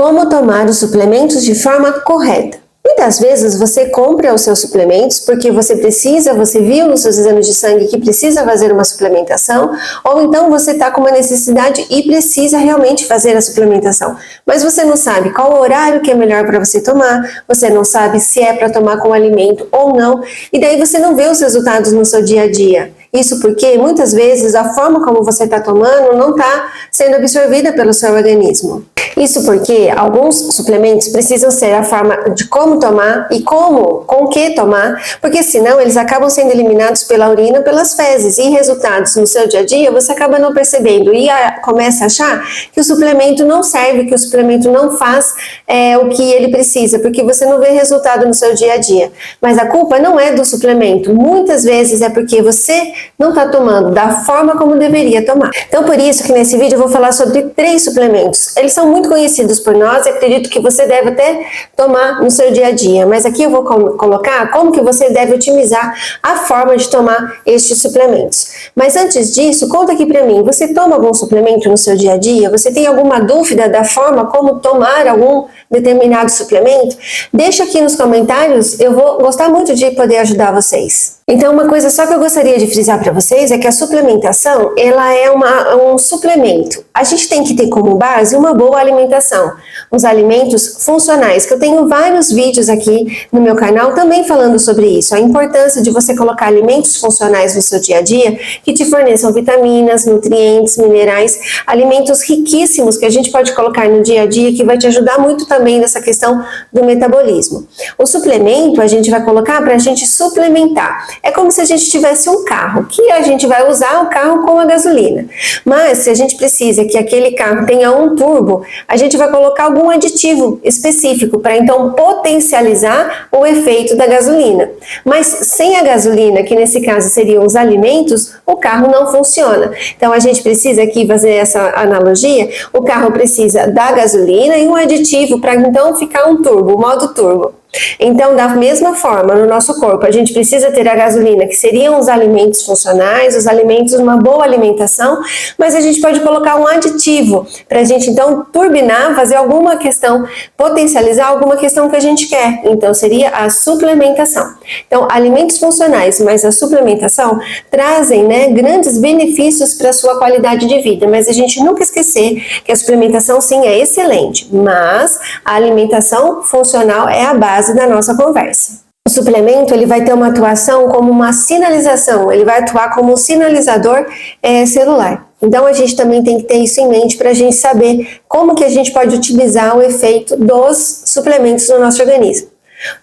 Como tomar os suplementos de forma correta. Muitas vezes você compra os seus suplementos porque você viu nos seus exames de sangue que precisa fazer uma suplementação, ou então você está com uma necessidade e precisa realmente fazer a suplementação. Mas você não sabe qual o horário que é melhor para você tomar, você não sabe se é para tomar com alimento ou não, e daí você não vê os resultados no seu dia a dia. Isso porque muitas vezes a forma como você está tomando não está sendo absorvida pelo seu organismo. Isso porque alguns suplementos precisam ser a forma de como tomar e com que tomar, porque senão eles acabam sendo eliminados pela urina, pelas fezes, e resultados no seu dia a dia você acaba não percebendo e começa a achar que o suplemento não serve, que o suplemento não faz o que ele precisa, porque você não vê resultado no seu dia a dia. Mas a culpa não é do suplemento, muitas vezes é porque você não está tomando da forma como deveria tomar. Então por isso que nesse vídeo eu vou falar sobre 3 suplementos. Eles são muito conhecidos por nós e acredito que você deve até tomar no seu dia a dia, mas aqui eu vou colocar como que você deve otimizar a forma de tomar estes suplementos. Mas antes disso, conta aqui pra mim, você toma algum suplemento no seu dia a dia? Você tem alguma dúvida da forma como tomar algum determinado suplemento? Deixa aqui nos comentários, eu vou gostar muito de poder ajudar vocês. Então uma coisa só que eu gostaria de frisar para vocês é que a suplementação, ela é um suplemento. A gente tem que ter como base uma boa alimentação, uns alimentos funcionais, que eu tenho vários vídeos aqui no meu canal também falando sobre isso, a importância de você colocar alimentos funcionais no seu dia a dia, que te forneçam vitaminas, nutrientes, minerais, alimentos riquíssimos que a gente pode colocar no dia a dia, que vai te ajudar muito também nessa questão do metabolismo. O suplemento a gente vai colocar para a gente suplementar. É como se a gente tivesse um carro, que a gente vai usar o carro com a gasolina. Mas se a gente precisa que aquele carro tenha um turbo, a gente vai colocar algum aditivo específico para então potencializar o efeito da gasolina. Mas sem a gasolina, que nesse caso seriam os alimentos, o carro não funciona. Então a gente precisa aqui fazer essa analogia, o carro precisa da gasolina e um aditivo para então ficar um turbo, o modo turbo. Então, da mesma forma, no nosso corpo, a gente precisa ter a gasolina, que seriam os alimentos funcionais, os alimentos, uma boa alimentação, mas a gente pode colocar um aditivo para a gente, então, turbinar, fazer alguma questão, potencializar alguma questão que a gente quer. Então, seria a suplementação. Então, alimentos funcionais, mas a suplementação trazem, grandes benefícios para a sua qualidade de vida, mas a gente nunca esquecer que a suplementação, sim, é excelente, mas a alimentação funcional é a base da nossa conversa. O suplemento ele vai ter uma atuação como uma sinalização, ele vai atuar como um sinalizador celular. Então a gente também tem que ter isso em mente para a gente saber como que a gente pode utilizar o efeito dos suplementos no nosso organismo.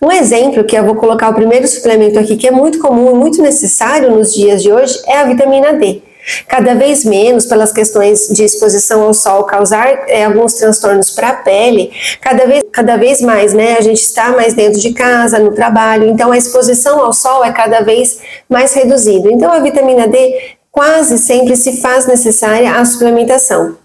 Um exemplo que eu vou colocar o primeiro suplemento aqui, que é muito comum e muito necessário nos dias de hoje, é a vitamina D. Cada vez menos, pelas questões de exposição ao sol causar alguns transtornos para a pele, cada vez mais, a gente está mais dentro de casa, no trabalho, então a exposição ao sol é cada vez mais reduzida. Então a vitamina D quase sempre se faz necessária a suplementação.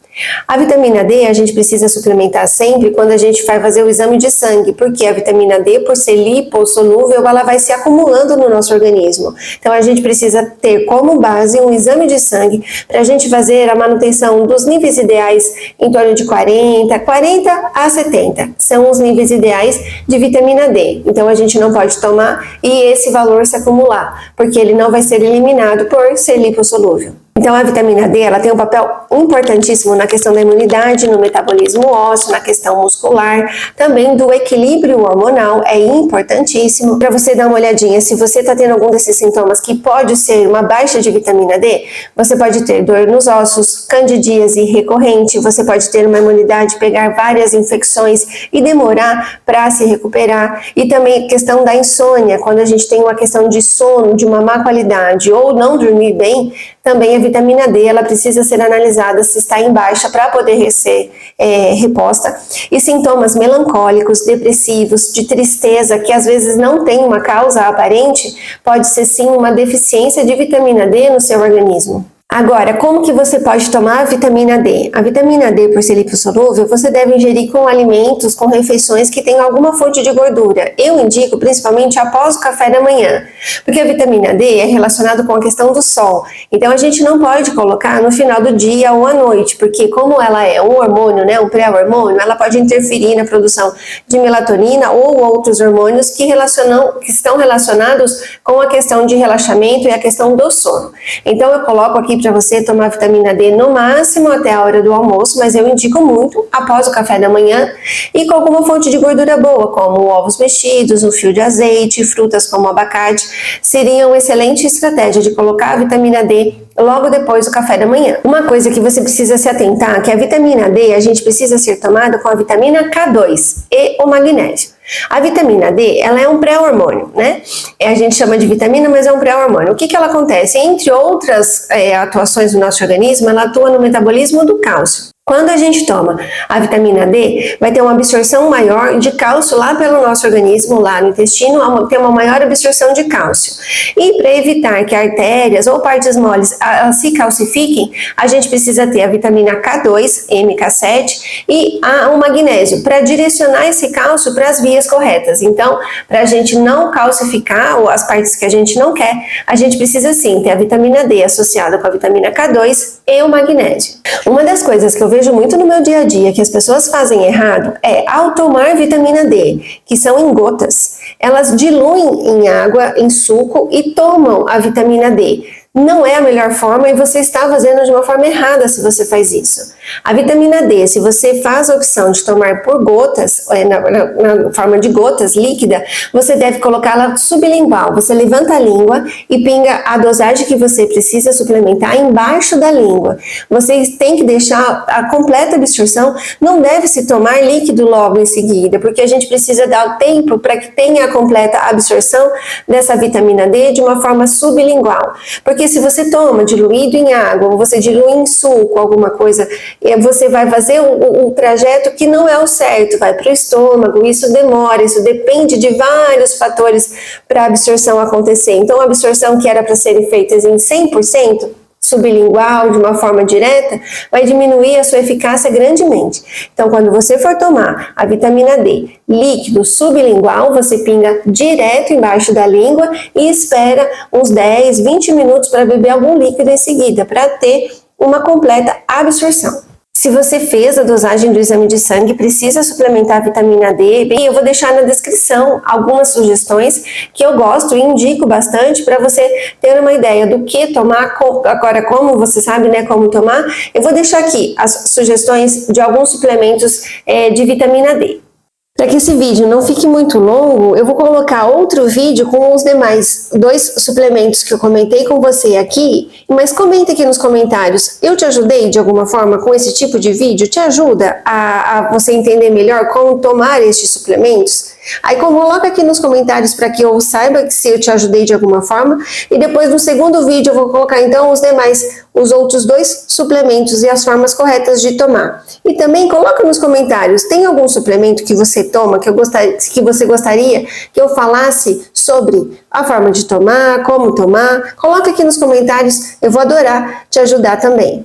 A vitamina D a gente precisa suplementar sempre quando a gente vai fazer o exame de sangue, porque a vitamina D, por ser lipossolúvel, ela vai se acumulando no nosso organismo. Então a gente precisa ter como base um exame de sangue para a gente fazer a manutenção dos níveis ideais em torno de 40 a 70. São os níveis ideais de vitamina D. Então a gente não pode tomar e esse valor se acumular, porque ele não vai ser eliminado por ser lipossolúvel. Então a vitamina D ela tem um papel importantíssimo na questão da imunidade, no metabolismo ósseo, na questão muscular, também do equilíbrio hormonal, é importantíssimo. Para você dar uma olhadinha, se você está tendo algum desses sintomas que pode ser uma baixa de vitamina D, você pode ter dor nos ossos, candidíase recorrente, você pode ter uma imunidade, pegar várias infecções e demorar para se recuperar. E também a questão da insônia, quando a gente tem uma questão de sono, de uma má qualidade ou não dormir bem, também a vitamina D ela precisa ser analisada se está em baixa para poder ser reposta. E sintomas melancólicos, depressivos, de tristeza, que às vezes não tem uma causa aparente, pode ser sim uma deficiência de vitamina D no seu organismo. Agora, como que você pode tomar a vitamina D? A vitamina D, por ser lipossolúvel, você deve ingerir com alimentos, com refeições que tenham alguma fonte de gordura. Eu indico principalmente após o café da manhã, porque a vitamina D é relacionada com a questão do sol. Então a gente não pode colocar no final do dia ou à noite, porque como ela é um hormônio, né, um pré-hormônio, ela pode interferir na produção de melatonina ou outros hormônios que estão relacionados com a questão de relaxamento e a questão do sono. Então eu coloco aqui para você tomar vitamina D no máximo até a hora do almoço, mas eu indico muito após o café da manhã e com alguma fonte de gordura boa, como ovos mexidos, um fio de azeite, frutas como abacate, seria uma excelente estratégia de colocar a vitamina D logo depois do café da manhã. Uma coisa que você precisa se atentar é que a vitamina D, a gente precisa ser tomada com a vitamina K2 e o magnésio. A vitamina D, ela é um pré-hormônio, né? A gente chama de vitamina, mas é um pré-hormônio. O que ela acontece? Entre outras atuações do nosso organismo, ela atua no metabolismo do cálcio. Quando a gente toma a vitamina D, vai ter uma absorção maior de cálcio lá pelo nosso organismo, lá no intestino, tem uma maior absorção de cálcio. E para evitar que artérias ou partes moles se calcifiquem, a gente precisa ter a vitamina K2, MK7 e o magnésio, para direcionar esse cálcio para as vias corretas. Então, para a gente não calcificar as partes que a gente não quer, a gente precisa sim ter a vitamina D associada com a vitamina K2 e o magnésio. Uma das coisas que eu vejo muito no meu dia a dia que as pessoas fazem errado é, ao tomar vitamina D, que são em gotas, elas diluem em água, em suco e tomam a vitamina D. Não é a melhor forma e você está fazendo de uma forma errada se você faz isso. A vitamina D, se você faz a opção de tomar por gotas, na forma de gotas líquida, você deve colocá-la sublingual. Você levanta a língua e pinga a dosagem que você precisa suplementar embaixo da língua. Você tem que deixar a completa absorção, não deve se tomar líquido logo em seguida, porque a gente precisa dar o tempo para que tenha a completa absorção dessa vitamina D de uma forma sublingual. Porque se você toma diluído em água, ou você dilui em suco, alguma coisa, você vai fazer o trajeto que não é o certo, vai para o estômago, isso demora, isso depende de vários fatores para a absorção acontecer. Então, a absorção que era para serem feitas em 100%, sublingual, de uma forma direta, vai diminuir a sua eficácia grandemente. Então, quando você for tomar a vitamina D líquido sublingual, você pinga direto embaixo da língua e espera uns 10, 20 minutos para beber algum líquido em seguida, para ter uma completa absorção. Se você fez a dosagem do exame de sangue, precisa suplementar a vitamina D, e eu vou deixar na descrição algumas sugestões que eu gosto e indico bastante para você ter uma ideia do que tomar. Agora, como você sabe, né, como tomar, eu vou deixar aqui as sugestões de alguns suplementos de vitamina D. Para que esse vídeo não fique muito longo, eu vou colocar outro vídeo com os demais 2 suplementos que eu comentei com você aqui, mas comenta aqui nos comentários, eu te ajudei de alguma forma com esse tipo de vídeo? Te ajuda a você entender melhor como tomar estes suplementos? Aí coloca aqui nos comentários para que eu saiba se eu te ajudei de alguma forma, e depois no segundo vídeo eu vou colocar então os outros 2 suplementos e as formas corretas de tomar. E também coloca nos comentários, tem algum suplemento que você toma, que você gostaria que eu falasse sobre a forma de tomar, como tomar? Coloca aqui nos comentários, eu vou adorar te ajudar também.